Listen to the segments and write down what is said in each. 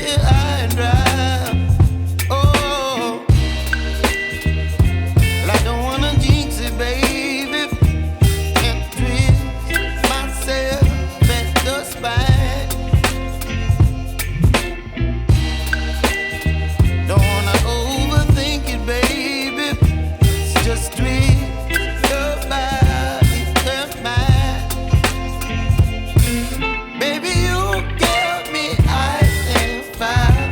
here high and dry. Oh, well, I don't wanna jinx it, baby, and twist myself at the spine. Don't wanna overthink it, baby. It's just twist your body and mine. Baby, you give me ice and fire.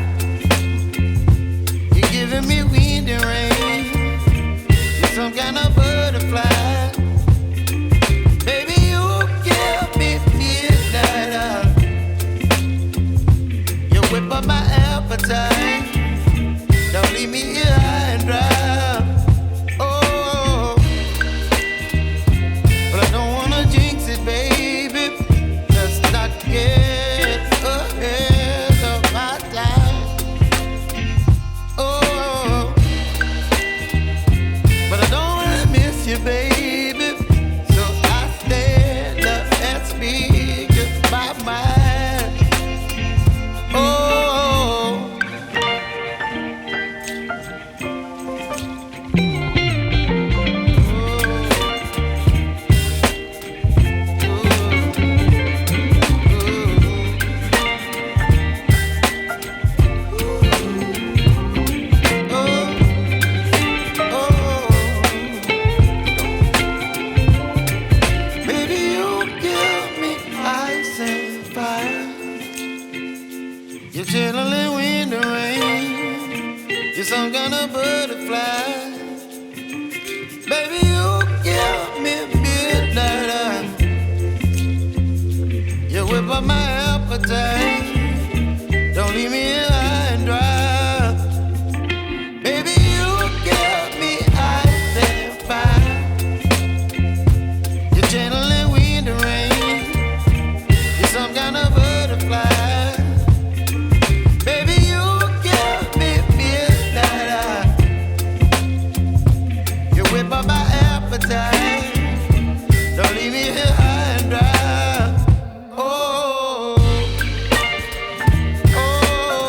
You're giving me wind and rain. You're some kind of butterfly. Baby, you give me midnight. You whip up my appetite. Don't leave me here high and dry. Oh, but I don't wanna jinx it, baby. Let's not get ahead of my time. Oh, but I don't wanna miss you, baby. So I stand up and speak just my mind. Oh. Baby, you give me ice and fire. You're channeling wind and rain. You're some kind of butterfly. Baby, you give me midnight. You whip up my appetite. Don't leave me here high and dry. Baby, you give me ice and fire. You're channeling wind and rain. You're some kind of butterfly. Baby, you give me midnight. You whip up my appetite.